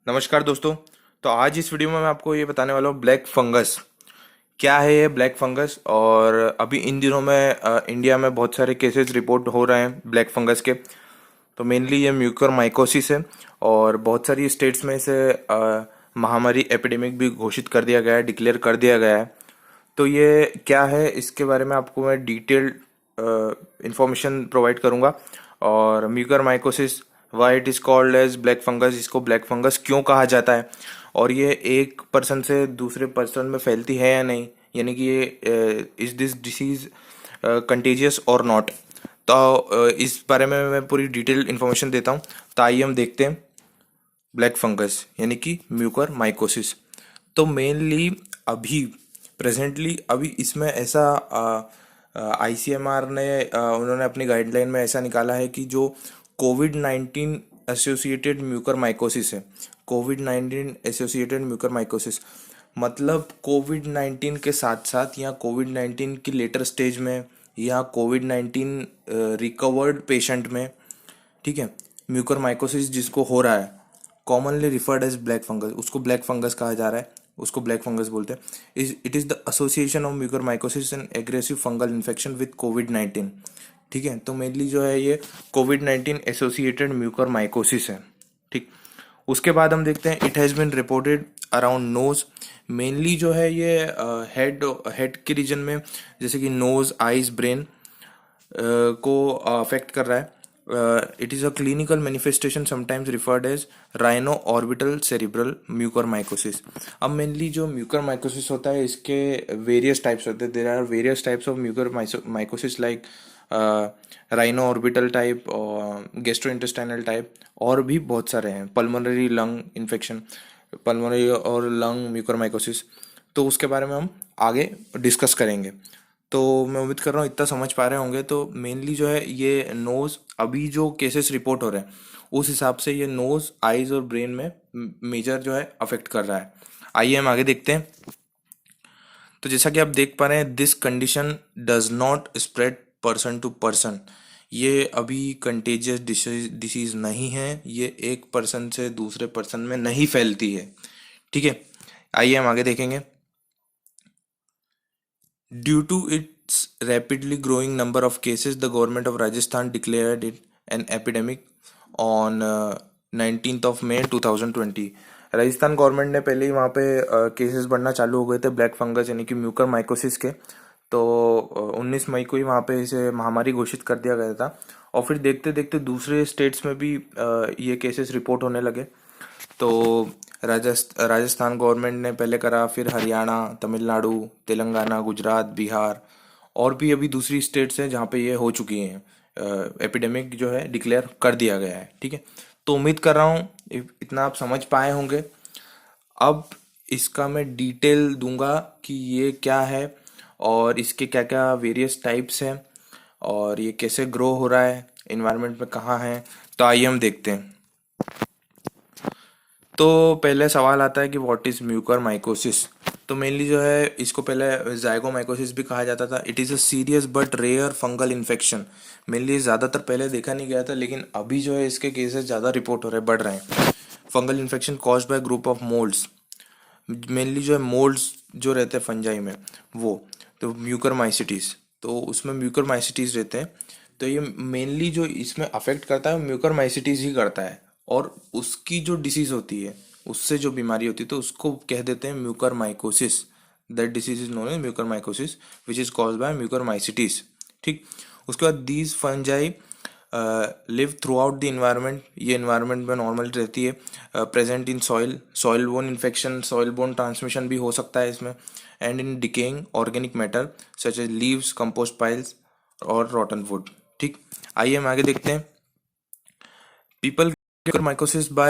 नमस्कार दोस्तों। तो आज इस वीडियो में मैं आपको ये बताने वाला हूँ ब्लैक फंगस क्या है। ये ब्लैक फंगस और अभी इन दिनों में इंडिया में बहुत सारे केसेस रिपोर्ट हो रहे हैं ब्लैक फंगस के। तो मेनली ये म्यूकर माइकोसिस है और बहुत सारी स्टेट्स में इसे महामारी एपिडेमिक भी घोषित कर दिया गया है, डिक्लेयर कर दिया गया है। तो ये क्या है, इसके बारे में आपको मैं डिटेल्ड इंफॉर्मेशन प्रोवाइड करूंगा। और mucor mycosis, why it is called as black fungus, इसको ब्लैक फंगस क्यों कहा जाता है और ये एक पर्सन से दूसरे पर्सन में फैलती है या नहीं, यानी कि ये इज दिस डिसीज कंटेजियस और नॉट। तो इस बारे में मैं पूरी डिटेल इन्फॉर्मेशन देता हूँ। तो आइए हम देखते हैं ब्लैक फंगस यानी कि म्यूकर माइकोसिस। तो मेनली अभी प्रेजेंटली अभी इसमें ऐसा आईसीएमआर ने उन्होंने अपनी गाइडलाइन में ऐसा निकाला है कि जो कोविड 19 एसोसिएटेड म्यूकर माइकोसिस है, कोविड 19 एसोसिएटेड म्यूकर माइकोसिस मतलब कोविड 19 के साथ साथ या कोविड 19 की लेटर स्टेज में या कोविड 19 रिकवर्ड पेशेंट में, ठीक है, म्यूकर माइकोसिस जिसको हो रहा है, commonly referred as black fungus, उसको ब्लैक फंगस कहा जा रहा है, उसको ब्लैक फंगस बोलते हैं। It is the association of mucor mycosis and aggressive fungal infection with covid 19। ठीक है, तो मेनली जो है ये कोविड 19 एसोसिएटेड म्यूकर माइकोसिस है। ठीक, उसके बाद हम देखते हैं it has been reported around nose. Mainly जो है ये हेड हेड के रीजन में, जैसे कि नोज, आइज, ब्रेन को अफेक्ट कर रहा है। It is a clinical manifestation sometimes referred as rhino orbital cerebral mucor mycosis. अब मेनली जो म्यूकर माइकोसिस होता है इसके वेरियस टाइप्स होते हैं। There are various types of mucor mycosis like rhino orbital type और गेस्ट्रोइंटेस्टाइनल टाइप, और भी बहुत सारे हैं। पल्मोनरी लंग इन्फेक्शन, पल्मोनरी और लंग म्यूकर माइकोसिस, तो उसके बारे में हम आगे डिस्कस करेंगे। तो मैं उम्मीद कर रहा हूँ इतना समझ पा रहे होंगे। तो मेनली जो है ये नोज, अभी जो केसेस रिपोर्ट हो रहे हैं उस हिसाब से ये नोज, आइज और ब्रेन में मेजर जो है अफेक्ट कर रहा है। आइए हम आगे देखते हैं। तो जैसा कि आप देख पा रहे हैं, this condition does not spread person to person. ये अभी कंटेजियस डिसीज नहीं है, ये एक पर्सन से दूसरे पर्सन में नहीं फैलती है। ठीक है, आइए हम आगे देखेंगे। Due to its rapidly growing number of cases, the government of Rajasthan declared it an epidemic on 19th of May 2020। Rajasthan government ने पहले ही वहाँ पे केसेस बढ़ना चालू हो गए थे ब्लैक फंगस यानी कि म्यूकर माइकोसिस के। तो 19 मई को ही वहाँ पे इसे महामारी घोषित कर दिया गया था। और फिर देखते देखते दूसरे स्टेट्स में भी ये केसेस रिपोर्ट होने लगे। तो राजस्थान गवर्नमेंट ने पहले करा, फिर हरियाणा, तमिलनाडु, तेलंगाना, गुजरात, बिहार और भी अभी दूसरी स्टेट्स हैं जहाँ पे ये हो चुकी हैं। एपिडेमिक जो है डिक्लेयर कर दिया गया है। ठीक है, तो उम्मीद कर रहा हूँ इतना आप समझ पाए होंगे। अब इसका मैं डिटेल दूंगा कि ये क्या है और इसके क्या क्या वेरियस टाइप्स हैं और ये कैसे ग्रो हो रहा है, इन्वायरमेंट में कहाँ है। तो आइए हम देखते हैं। तो पहले सवाल आता है कि व्हाट इज म्यूकर माइकोसिस। तो मेनली जो है इसको पहले जाइगोमाइकोसिस भी कहा जाता था। It is a serious but rare fungal infection. Mainly ज़्यादातर पहले देखा नहीं गया था, लेकिन अभी जो है इसके केसेस ज़्यादा रिपोर्ट हो रहे हैं, बढ़ रहे हैं। Fungal infection caused by group of moulds. Mainly जो है मोल्ड्स जो रहते हैं फंजाई में, वो तो म्यूकर माइसिटीज, तो उसमें म्यूकर माइसिटीज रहते हैं। तो ये मेनली जो इसमें अफेक्ट करता है म्यूकर माइसिटीज ही करता है। और उसकी जो डिसीज होती है, उससे जो बीमारी होती है, तो उसको कह देते हैं mucor mycosis. That disease is known as mucor mycosis which is caused by mucor mycetes. ठीक, उसके बाद these fungi live throughout the environment. ये इन्वायरमेंट में नॉर्मल रहती है। Present in soil, soil borne infection, soil borne transmission भी हो सकता है इसमें। And in decaying organic matter such as leaves, compost piles और रॉटन वुड। ठीक, आइए हम आगे देखते हैं। People get mycosis by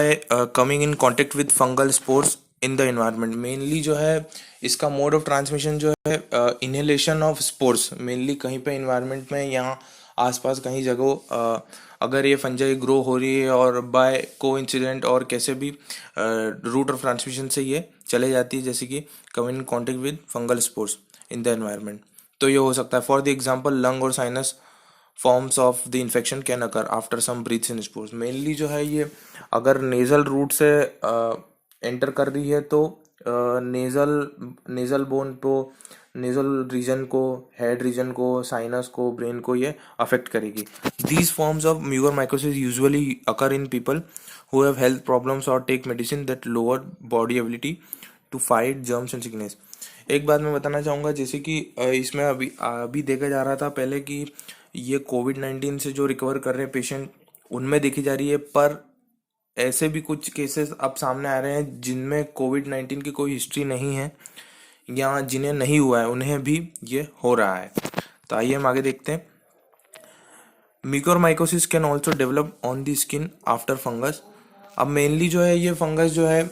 coming in contact with fungal spores in the environment। Mainly जो है इसका मोड ऑफ ट्रांसमिशन जो है इनहेलेशन ऑफ स्पोर्स। मेनली कहीं पे इन्वायरमेंट में, यहाँ आसपास कहीं जगह अगर ये फंजाई ग्रो हो रही है और बाय को इंसिडेंट और कैसे भी रूट ऑफ ट्रांसमिशन से ये चले जाती है, जैसे कि come in contact with fungal spores in the environment. तो ये हो सकता है फॉर द एग्जांपल लंग और sinus forms of the infection can occur after some breaths in spores. Mainly जो है ये अगर नेजल रूट से एंटर कर रही है तो नेजल नेजल बोन को, नेजल रीजन को, हेड रीजन को, साइनस को, ब्रेन को ये अफेक्ट करेगी। These forms of mucormycosis usually occur in people who have health problems or take medicine that lower body ability to fight germs and sickness. एक बात मैं बताना चाहूँगा, जैसे कि इसमें अभी अभी देखा जा रहा था पहले कि ये कोविड-19 से जो रिकवर कर रहे हैं पेशेंट, उनमें देखी जा रही है, पर ऐसे भी कुछ केसेस अब सामने आ रहे हैं जिनमें कोविड-19 की कोई हिस्ट्री नहीं है या जिन्हें नहीं हुआ है उन्हें भी ये हो रहा है। तो आइए हम आगे देखते हैं। Mucormycosis can also develop on the skin after fungus. अब मेनली जो है ये फंगस जो है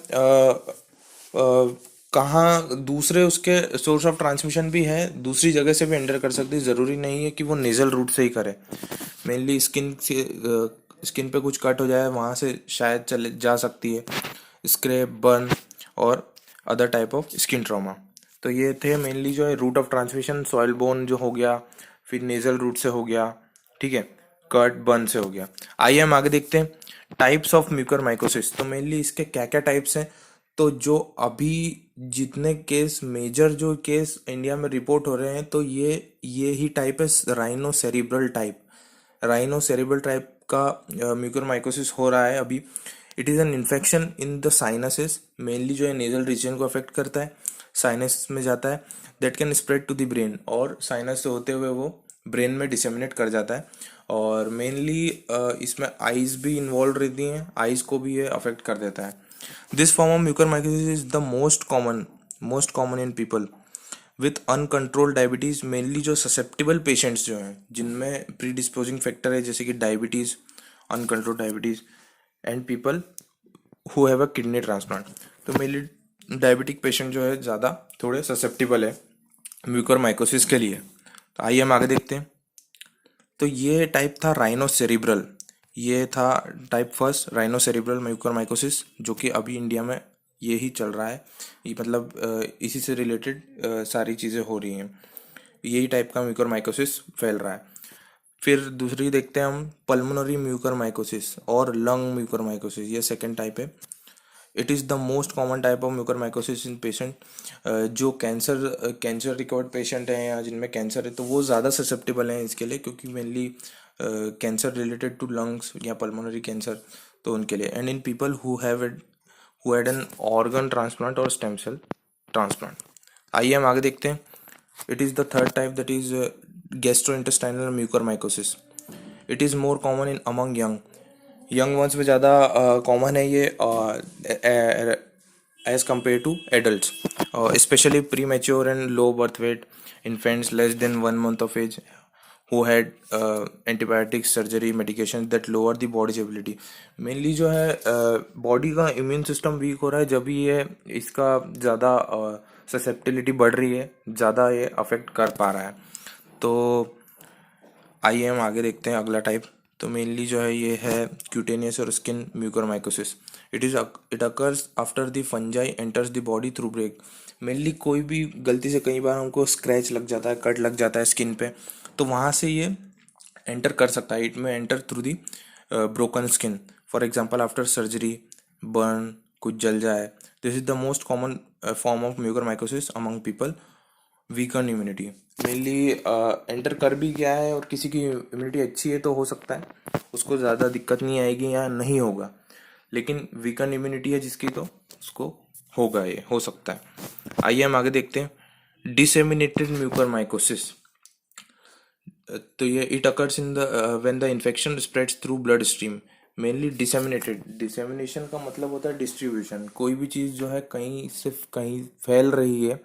कहाँ दूसरे उसके सोर्स ऑफ ट्रांसमिशन भी है, दूसरी जगह से भी एंटर कर सकती है, ज़रूरी नहीं है कि वो नेजल रूट से ही करे। मेनली स्किन से स्किन पे कुछ कट हो जाए वहाँ से शायद चले जा सकती है, स्क्रैप, बर्न और other type of skin trauma. तो ये थे मेनली जो है route of transmission, soil borne जो हो गया, फिर नेजल रूट से हो गया, ठीक है, कट बर्न से हो गया। आइए हम आगे देखते हैं टाइप्स ऑफ म्यूकोरमाइकोसिस। तो मेनली इसके क्या क्या टाइप्स हैं। तो जो अभी जितने केस, मेजर जो केस इंडिया में रिपोर्ट हो रहे हैं, तो ये ही टाइप है राइनोसेरिब्रल टाइप। राइनोसेरिब्रल टाइप का म्यूकोरमाइकोसिस हो रहा है अभी। It is an infection in the sinuses, mainly जो है नेजल रीजन को अफेक्ट करता है, साइनस में जाता है, that can spread to the brain, और साइनस से होते हुए वो ब्रेन में डिसेमिनेट कर जाता है। और मेनली इसमें आइज भी इन्वॉल्व रहती हैं, आइज को भी ये अफेक्ट कर देता है। This form of mucormycosis is the most common in people with uncontrolled diabetes. Mainly जो ससेप्टिबल पेशेंट्स जो हैं जिनमें प्री डिस्पोजिंग फैक्टर है, जैसे कि diabetes, uncontrolled diabetes, and people who have a kidney transplant. तो मेनली डायबिटिक पेशेंट जो है ज़्यादा थोड़े ससेप्टिबल है म्यूकोरमाइकोसिस के लिए। तो आइए हम आगे देखते हैं। तो ये टाइप था राइनोसेरिब्रल, ये था टाइप फर्स्ट राइनोसेरिब्रल म्यूकोरमाइकोसिस, जो कि अभी इंडिया में ये ही चल रहा है। ये मतलब इसी से रिलेटेड सारी चीज़ें हो रही हैं, यही टाइप का म्यूकोरमाइकोसिस फैल रहा है। फिर दूसरी देखते हैं हम, पल्मोनरी म्यूकोरमाइकोसिस और लंग म्यूकोरमाइकोसिस, ये सेकेंड टाइप है। It is the most common type of mucormycosis in patient जो कैंसर रिकवर्ड पेशेंट हैं या जिनमें कैंसर है, तो वो ज़्यादा ससेप्टेबल हैं इसके लिए, क्योंकि mainly cancer related to lungs या पल्मोनरी कैंसर, तो उनके लिए। And in people who had an organ transplant और स्टेम सेल ट्रांसप्लांट। आइए हम आगे देखते हैं। It is the third type, that is gastrointestinal mucormycosis. It is more common in among young ones में ज़्यादा कॉमन है ये age compare to adult, specially premature and low birth weight infants less than 1 month of age who had antibiotic surgery medication that lower the bodies ability. Mainly जो है body का immune system weak हो रहा है, जब ये इसका ज़्यादा ससेप्टिलिटी बढ़ रही है, ज़्यादा ये अफेक्ट कर पा रहा है। तो आइए हम आगे देखते हैं अगला टाइप। तो मेनली जो है ये है क्यूटेनियस और skin mucormycosis. It occurs after the fungi enters the body through break. Mainly कोई भी गलती से कई बार हमको स्क्रैच लग जाता है, कट लग जाता है स्किन पे, तो वहाँ से ये एंटर कर सकता है। इट में enter through the broken skin, for example after surgery, burn, कुछ जल जाए। This is the most common form of mucormycosis among people weaken immunity. Mainly enter कर भी गया है और किसी की इम्यूनिटी अच्छी है तो हो सकता है उसको ज़्यादा दिक्कत नहीं आएगी या नहीं होगा, लेकिन वीकन इम्यूनिटी है जिसकी तो उसको होगा, ये हो सकता है। आइए हम आगे देखते हैं डिसेमिनेटेड म्यूकोरमाइकोसिस। तो ये it occurs in the when the infection spreads through blood stream. Mainly disseminated, dissemination का मतलब होता है डिस्ट्रीब्यूशन। कोई भी चीज़ जो है कहीं से कहीं फैल रही है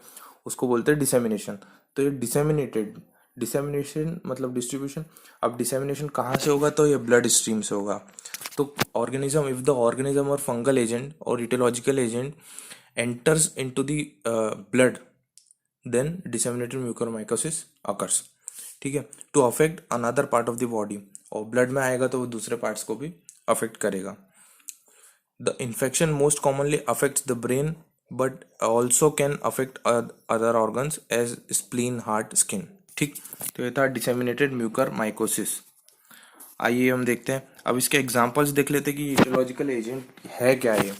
उसको बोलते हैं डिसेमिनेशन। तो ये डिसेमिनेटेड, डिसेमिनेशन मतलब डिस्ट्रीब्यूशन। अब डिसेमिनेशन कहाँ से होगा, तो ये ब्लड स्ट्रीम से होगा। तो ऑर्गेनिज्म, इफ द ऑर्गेनिज्म और फंगल एजेंट और etiological agent enters into the blood, then disseminated mucormycosis occurs. ठीक है, to affect another part of the body, और ब्लड में आएगा तो वो दूसरे पार्ट्स को भी अफेक्ट करेगा। The infection most commonly affects the brain but also can affect other organs as spleen, heart, skin. ठीक, तो ये था डिसेमिनेटेड म्यूकोरमाइकोसिस। आइए हम देखते हैं। अब इसके एग्जांपल्स देख लेते हैं कि ईटियोलॉजिकल एजेंट है क्या ये।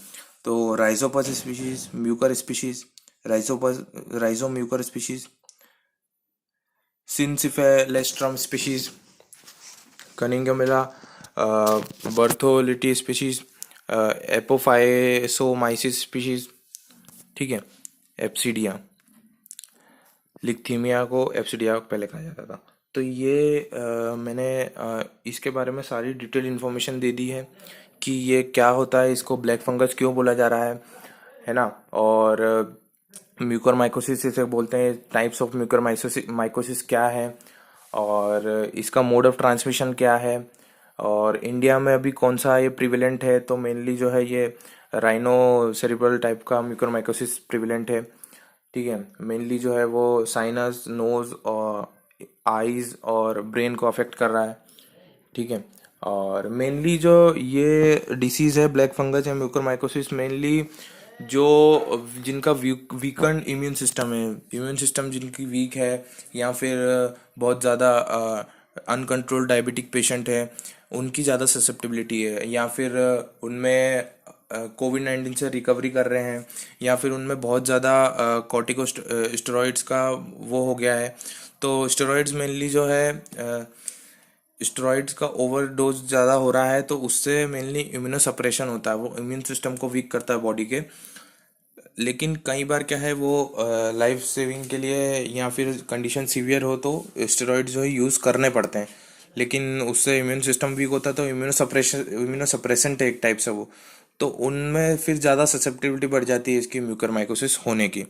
तो Rhizopus species, Mucor species, Rhizopus Rhizomucor species, Syncephalastrum species, Cunninghamella, बर्थोलिटी स्पीशीज, एपोफाइसोमाइसिस स्पीशीज, ठीक है, एप्सीडिया, लिक्थीमिया को एप्सीडिया पहले कहा जाता था। तो ये मैंने इसके बारे में सारी डिटेल इन्फॉर्मेशन दे दी है कि ये क्या होता है, इसको ब्लैक फंगस क्यों बोला जा रहा है ना। और म्यूकर माइकोसिस इसे बोलते हैं, टाइप्स ऑफ म्यूकर माइकोसिस क्या है, और इसका मोड ऑफ ट्रांसमिशन क्या है, और इंडिया में अभी कौन सा ये प्रिवेलेंट है। तो मेनली जो है ये राइनो सेरिब्रल टाइप का म्यूकर माइकोसिस प्रिवेलेंट है, ठीक है। मेनली जो है वो साइनस, नोज और आईज और ब्रेन को अफेक्ट कर रहा है, ठीक है। और मेनली जो ये डिसीज़ है ब्लैक फंगस या म्यूकोरमाइकोसिस, मेनली जो जिनका वीकन इम्यून सिस्टम है, इम्यून सिस्टम जिनकी वीक है, या फिर बहुत ज़्यादा अनकंट्रोल्ड डायबिटिक पेशेंट है, उनकी ज़्यादा ससेप्टिबिलिटी है, या फिर उनमें कोविड 19 से रिकवरी कर रहे हैं, या फिर उनमें बहुत ज़्यादा कॉर्टिको स्टेरॉइड्स का वो हो गया है। तो स्टेरॉइड्स मेनली जो है स्टेरॉइड्स का ओवरडोज ज़्यादा हो रहा है, तो उससे मेनली इम्यूनो सप्रेशन होता है, वो इम्यून सिस्टम को वीक करता है बॉडी के। लेकिन कई बार क्या है वो लाइफ सेविंग के लिए या फिर कंडीशन सीवियर हो तो स्टेरॉइड जो है यूज़ करने पड़ते हैं, लेकिन उससे इम्यून सिस्टम वीक होता है, तो इम्यूनो सप्रेसेंट है एक टाइप से वो। तो उनमें फिर ज़्यादा ससेप्टिबिलिटी बढ़ जाती है इसकी म्यूकर माइकोसिस होने की।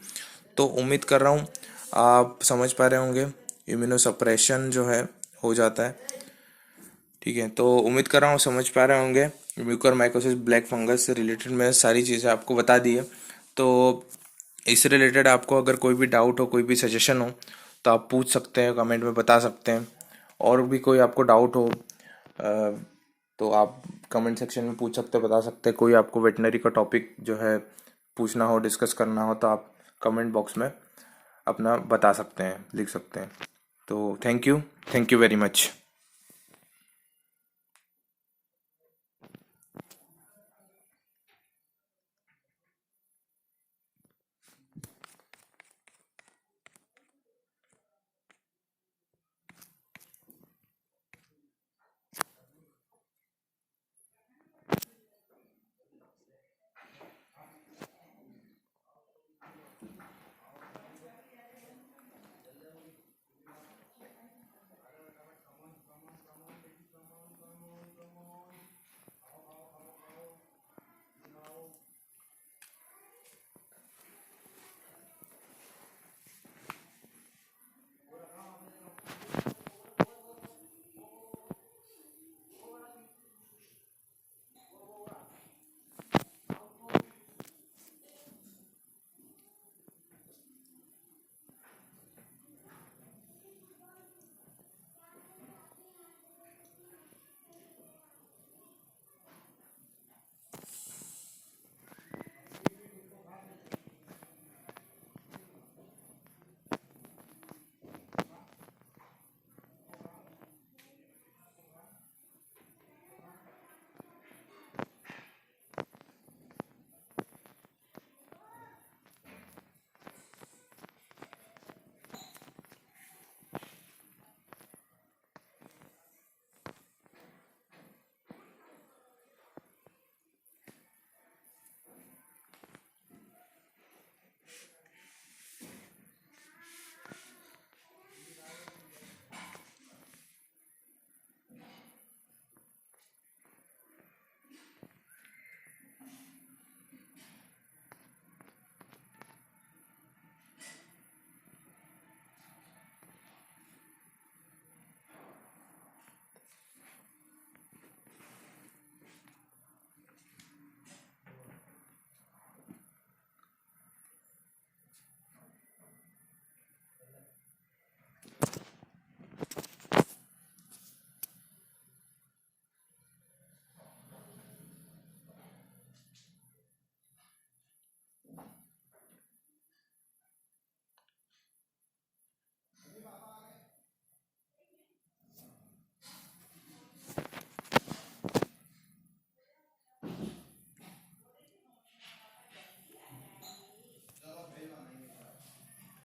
तो उम्मीद कर रहा हूँ आप समझ पा रहे होंगे, इम्यूनो सप्रेशन जो है हो जाता है, ठीक है। तो उम्मीद कर रहा हूँ समझ पा रहे होंगे। म्यूकर माइकोसिस ब्लैक फंगस से रिलेटेड मैं सारी चीज़ें आपको बता दी है। तो इससे रिलेटेड आपको अगर कोई भी डाउट हो, कोई भी सजेशन हो, तो आप पूछ सकते हैं, कमेंट में बता सकते हैं। और भी कोई आपको डाउट हो तो आप कमेंट सेक्शन में पूछ सकते हैं, बता सकते हैं। कोई आपको वेटनरी का टॉपिक जो है पूछना हो, डिस्कस करना हो, तो आप कमेंट बॉक्स में अपना बता सकते हैं, लिख सकते हैं। तो थैंक यू वेरी मच।